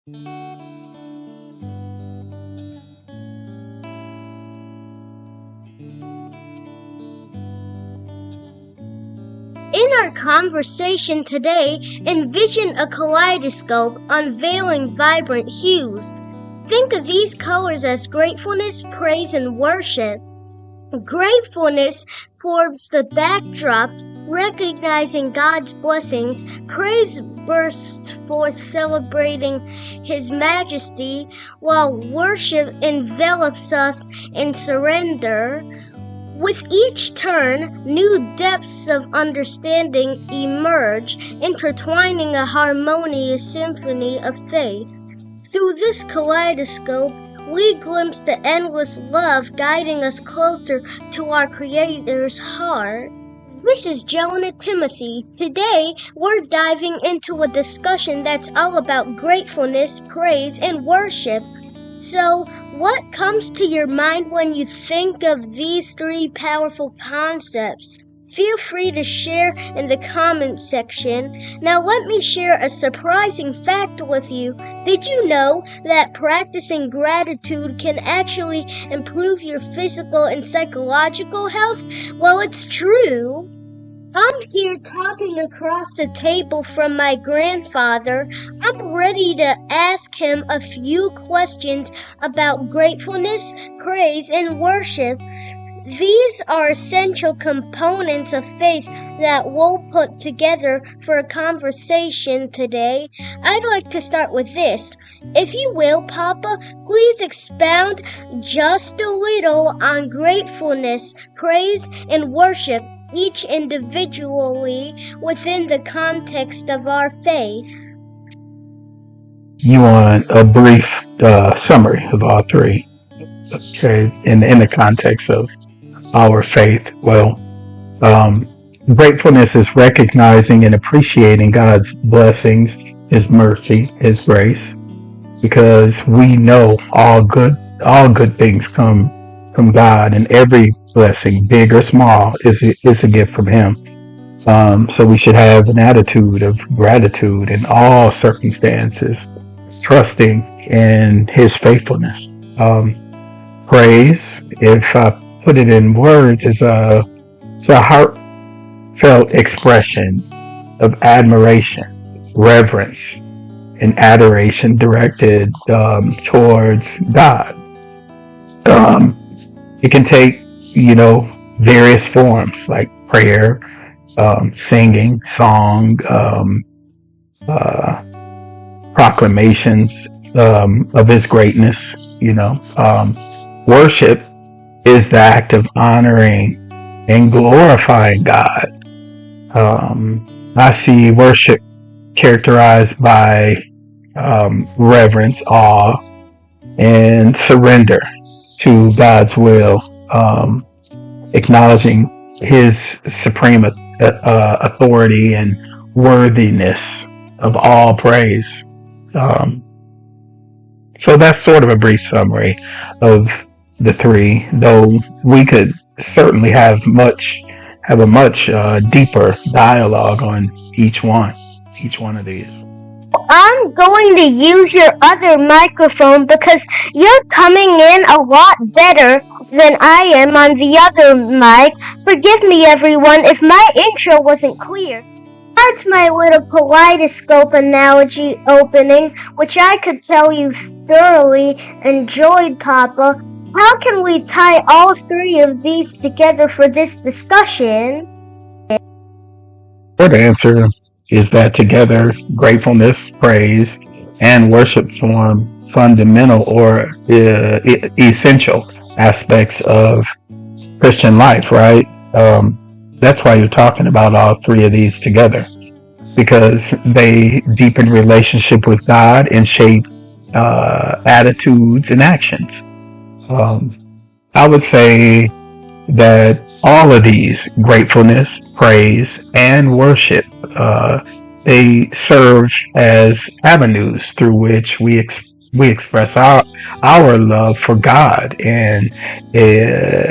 In our conversation today, envision a kaleidoscope unveiling vibrant hues. Think of these colors as gratefulness, praise, and worship. Gratefulness forms the backdrop, recognizing God's blessings. Praise bursts forth, celebrating His majesty, while worship envelops us in surrender. With each turn, new depths of understanding emerge, intertwining a harmonious symphony of faith. Through this kaleidoscope, we glimpse the endless love guiding us closer to our Creator's heart. This is Jonah Timothy. Today, we're diving into a discussion that's all about gratefulness, praise, and worship. So, what comes to your mind when you think of these three powerful concepts? Feel free to share in the comment section. Now let me share a surprising fact with you. Did you know that practicing gratitude can actually improve your physical and psychological health? Well, it's true. I'm here talking across the table from my grandfather. I'm ready to ask him a few questions about gratefulness, praise, and worship. These are essential components of faith that we'll put together for a conversation today. I'd like to start with this. If you will, Papa, please expound just a little on gratefulness, praise, and worship, each individually within the context of our faith. You want a brief summary of all three, okay, in the context of our faith? Well, gratefulness is recognizing and appreciating God's blessings, His mercy, His grace, because we know all good things come from God, and every blessing, big or small, is a gift from Him. So we should have an attitude of gratitude in all circumstances, trusting in His faithfulness. Praise, if I put it in words, is a heartfelt expression of admiration, reverence, and adoration directed towards God. It can take, various forms like prayer, singing, song, proclamations of His greatness. Worship is the act of honoring and glorifying God. I see worship characterized by reverence, awe, and surrender to God's will, acknowledging His supreme authority and worthiness of all praise. So that's sort of a brief summary of the three, though we could certainly have a much deeper dialogue on each one of these. I'm going to use your other microphone because you're coming in a lot better than I am on the other mic. Forgive me, everyone, if my intro wasn't clear. That's my little kaleidoscope analogy opening, which I could tell you thoroughly enjoyed, Papa. How can we tie all three of these together for this discussion? Short answer is that together, gratefulness, praise, and worship form fundamental or essential aspects of Christian life, right? That's why you're talking about all three of these together, because they deepen relationship with God and shape attitudes and actions. I would say that all of these, gratefulness, praise, and worship, they serve as avenues through which we express our love for God, and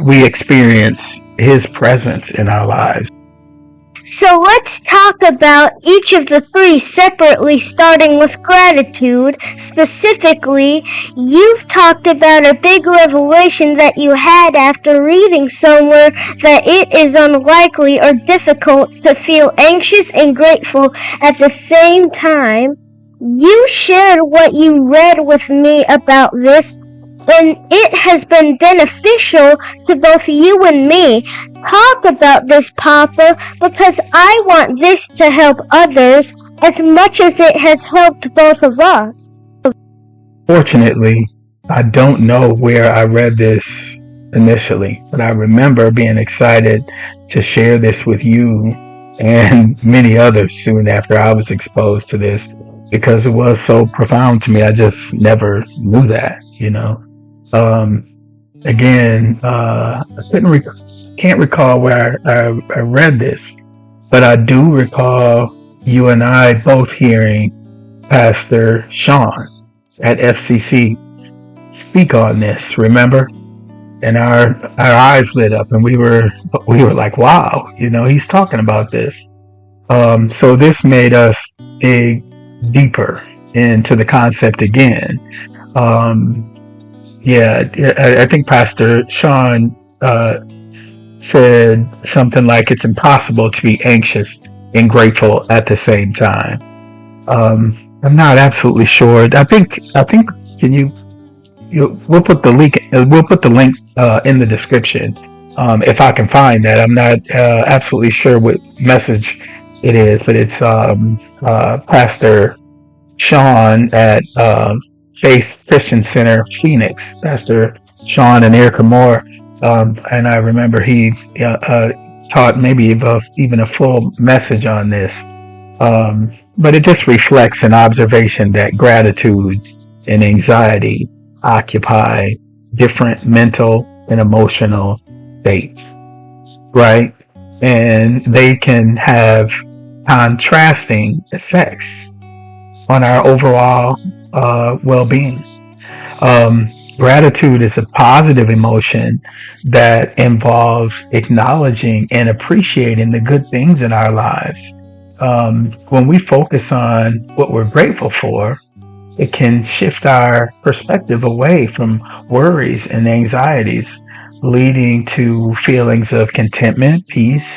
we experience His presence in our lives. So let's talk about each of the three separately, starting with gratitude. Specifically, you've talked about a big revelation that you had after reading somewhere that it is unlikely or difficult to feel anxious and grateful at the same time. You shared what you read with me about this, and it has been beneficial to both you and me. Talk about this, Papa, because I want this to help others as much as it has helped both of us. Fortunately, I don't know where I read this initially, but I remember being excited to share this with you and many others soon after I was exposed to this because it was so profound to me. I just never knew that, you know. Um, Again, I can't recall where I read this, but I do recall you and I both hearing Pastor Sean at FCC speak on this. Remember? And our eyes lit up, and we were like, "Wow, you know, he's talking about this." So this made us dig deeper into the concept again. Um, Yeah, I think Pastor Sean said something like it's impossible to be anxious and grateful at the same time. I'm not absolutely sure. I think can we'll put the link in the description if I can find that. I'm not absolutely sure what message it is, but it's Pastor Sean at Faith Christian Center, Phoenix, Pastor Sean and Erica Moore. And I remember he taught maybe even a full message on this. But it just reflects an observation that gratitude and anxiety occupy different mental and emotional states, right? And they can have contrasting effects on our overall well-being. Gratitude is a positive emotion that involves acknowledging and appreciating the good things in our lives. When we focus on what we're grateful for, it can shift our perspective away from worries and anxieties, leading to feelings of contentment, peace,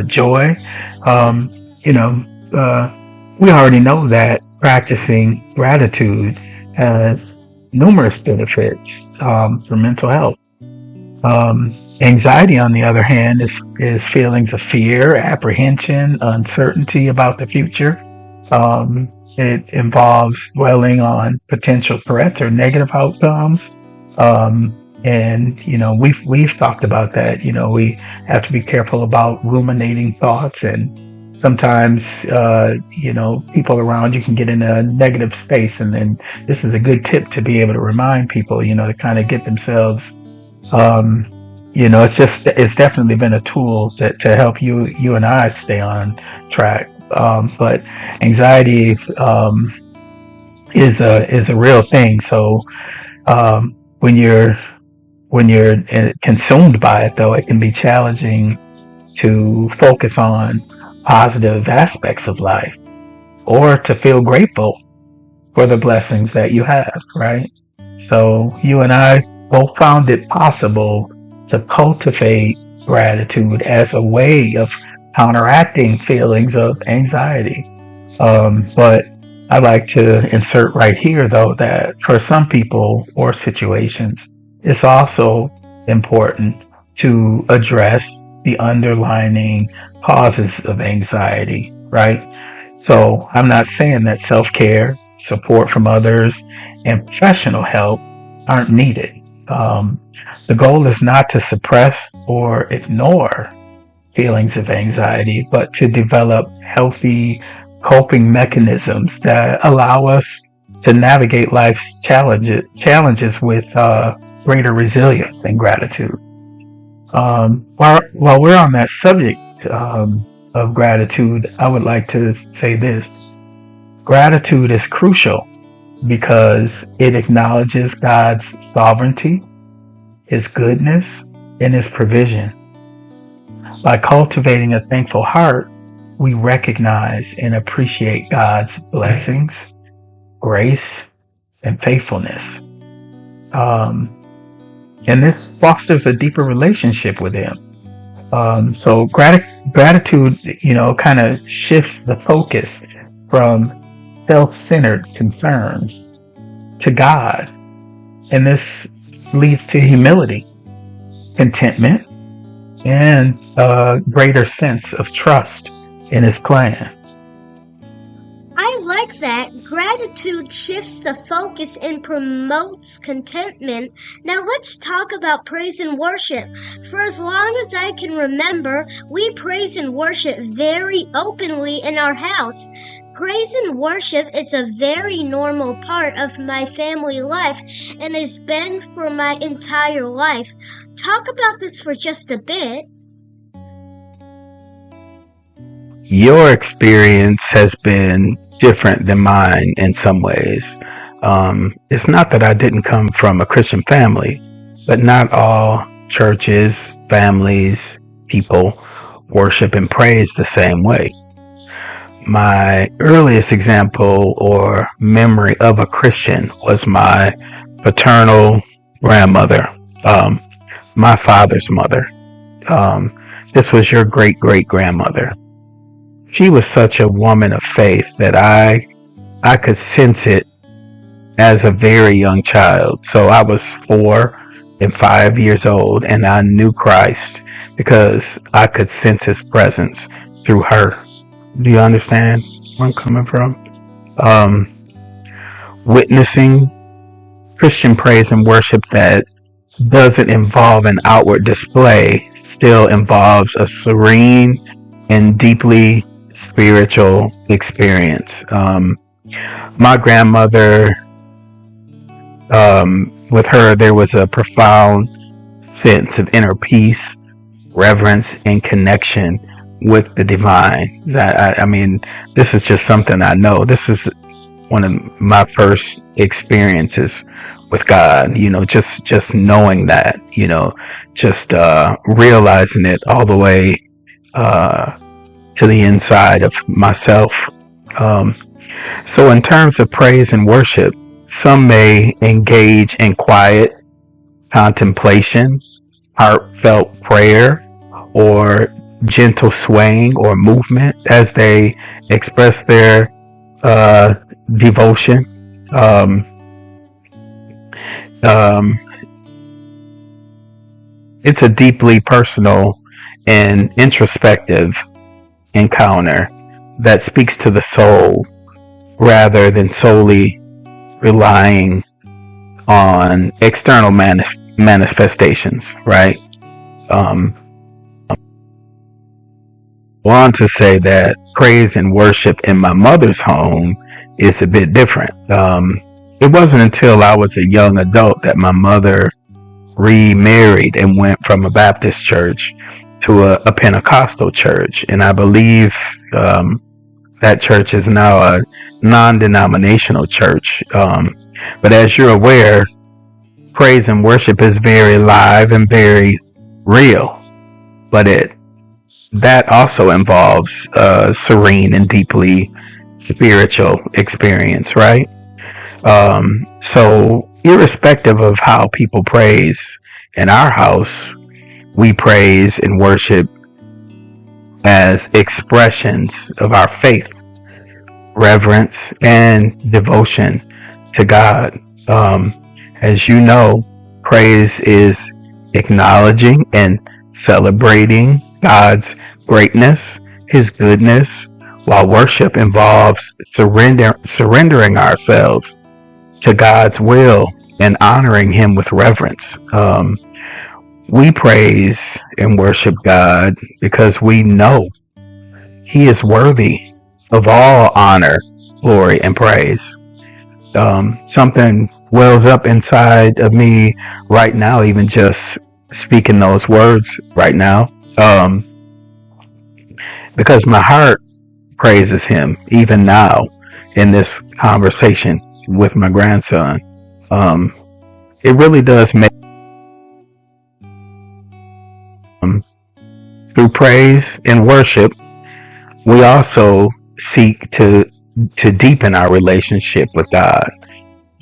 joy. Um, you know, we already know that practicing gratitude has numerous benefits for mental health. Anxiety, on the other hand, is feelings of fear, apprehension, uncertainty about the future. It involves dwelling on potential threats or negative outcomes. And you know, we've talked about that. You know, we have to be careful about ruminating thoughts, and sometimes you know, people around you can get in a negative space, and then this is a good tip to be able to remind people, you know, to kind of get themselves you know, it's definitely been a tool to help you and I stay on track. But anxiety is a real thing. So when you're consumed by it, though, it can be challenging to focus on positive aspects of life or to feel grateful for the blessings that you have, right? So you and I both found it possible to cultivate gratitude as a way of counteracting feelings of anxiety. But I like to insert right here, though, that for some people or situations, it's also important to address the underlying causes of anxiety, right? So I'm not saying that self-care, support from others, and professional help aren't needed. The goal is not to suppress or ignore feelings of anxiety, but to develop healthy coping mechanisms that allow us to navigate life's challenges with greater resilience and gratitude. While we're on that subject of gratitude, I would like to say this. Gratitude is crucial because it acknowledges God's sovereignty, His goodness, and His provision. By cultivating a thankful heart, we recognize and appreciate God's blessings, grace, and faithfulness. And this fosters a deeper relationship with Him. So gratitude, kind of shifts the focus from self-centered concerns to God. And this leads to humility, contentment, and a greater sense of trust in His plan. I like that. Gratitude shifts the focus and promotes contentment. Now let's talk about praise and worship. For as long as I can remember, we praise and worship very openly in our house. Praise and worship is a very normal part of my family life and has been for my entire life. Talk about this for just a bit. Your experience has been different than mine in some ways. It's not that I didn't come from a Christian family, but not all churches, families, people worship and praise the same way. My earliest example or memory of a Christian was my paternal grandmother, my father's mother. This was your great-great-grandmother. She was such a woman of faith that I could sense it as a very young child. So I was 4 and 5 years old, and I knew Christ because I could sense His presence through her. Do you understand where I'm coming from? Witnessing Christian praise and worship that doesn't involve an outward display still involves a serene and deeply spiritual experience. My grandmother, with her, there was a profound sense of inner peace, reverence, and connection with the divine. I mean, this is just something I know. This is one of my first experiences with God, just knowing that, just realizing it all the way to the inside of myself. So in terms of praise and worship, some may engage in quiet contemplation, heartfelt prayer, or gentle swaying or movement as they express their devotion. It's a deeply personal and introspective encounter that speaks to the soul rather than solely relying on external manifestations, right? I want to say that praise and worship in my mother's home is a bit different. It wasn't until I was a young adult that my mother remarried and went from a Baptist church to a Pentecostal church, and I believe that church is now a non-denominational church. But as you're aware, praise and worship is very live and very real, but that also involves a serene and deeply spiritual experience, right? So irrespective of how people praise in our house, we praise and worship as expressions of our faith, reverence, and devotion to God. As you know, praise is acknowledging and celebrating God's greatness, His goodness, while worship involves surrendering ourselves to God's will and honoring Him with reverence. We praise and worship God because we know He is worthy of all honor, glory, and praise. Something wells up inside of me right now, even just speaking those words right now, because my heart praises Him even now in this conversation with my grandson. It really does make through praise and worship, we also seek to deepen our relationship with God,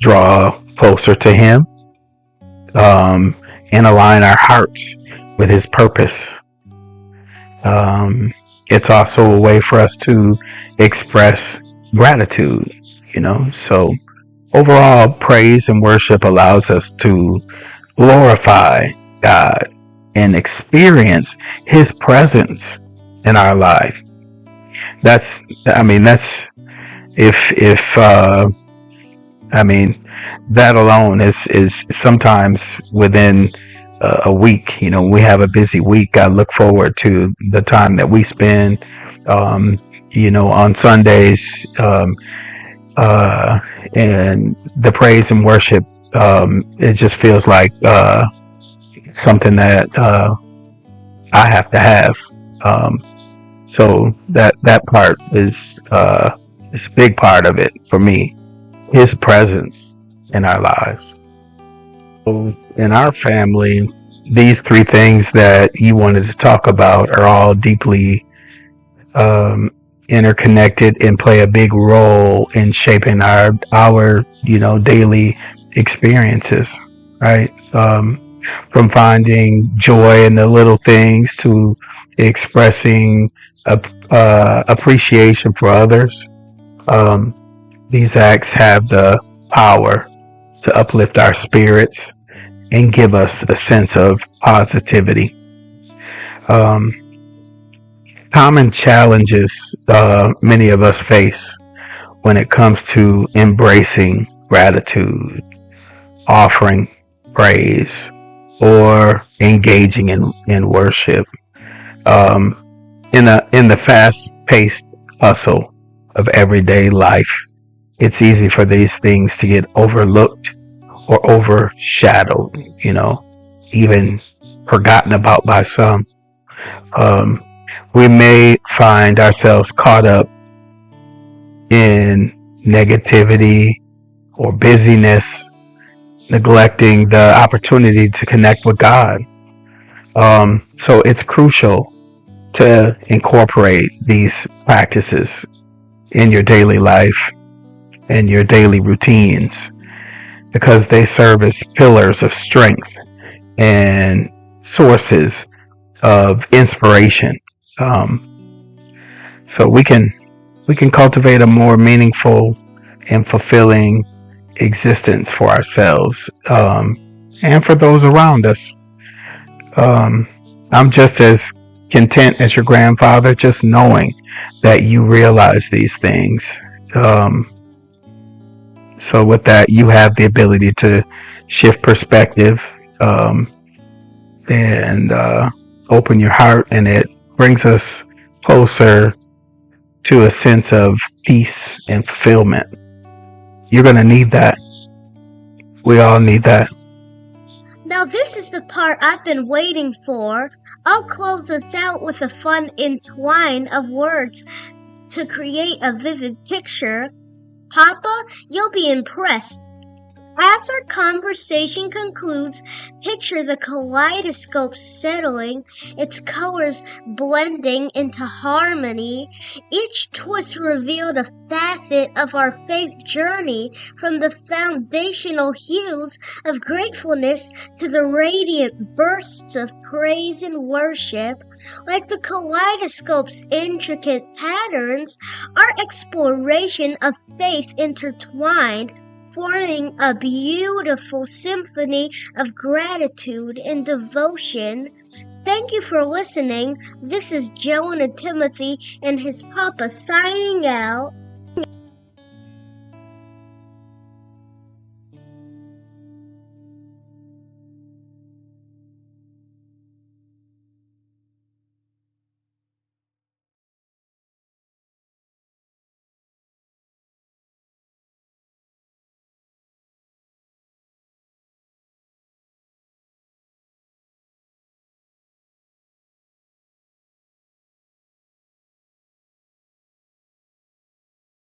draw closer to Him, um, and align our hearts with His purpose. It's also a way for us to express gratitude, So overall, praise and worship allows us to glorify God and experience His presence in our life. That's if I mean, that alone is sometimes within a week. We have a busy week. I look forward to the time that we spend, um, on Sundays, and the praise and worship. It just feels like something that I have to have. So that part is a big part of it for me. His presence in our lives. So in our family, these three things that you wanted to talk about are all deeply interconnected and play a big role in shaping our daily experiences, right? From finding joy in the little things to expressing appreciation for others. Um, these acts have the power to uplift our spirits and give us a sense of positivity. Um, Common challenges many of us face when it comes to embracing gratitude, offering praise, or engaging in worship. Um, in the fast-paced hustle of everyday life, it's easy for these things to get overlooked or overshadowed, even forgotten about by some. Um, we may find ourselves caught up in negativity or busyness, neglecting the opportunity to connect with God. So it's crucial to incorporate these practices in your daily life and your daily routines because they serve as pillars of strength and sources of inspiration. So we can cultivate a more meaningful and fulfilling existence for ourselves, and for those around us. Um, I'm just as content as your grandfather, just knowing that you realize these things. Um, so with that, you have the ability to shift perspective, and open your heart, and it brings us closer to a sense of peace and fulfillment. You're going to need that. We all need that. Now this is the part I've been waiting for. I'll close us out with a fun entwine of words to create a vivid picture. Papa, you'll be impressed. As our conversation concludes, picture the kaleidoscope settling, its colors blending into harmony. Each twist revealed a facet of our faith journey, from the foundational hues of gratefulness to the radiant bursts of praise and worship. Like the kaleidoscope's intricate patterns, our exploration of faith intertwined, forming a beautiful symphony of gratitude and devotion. Thank you for listening. This is Jonah Timothy and his papa signing out.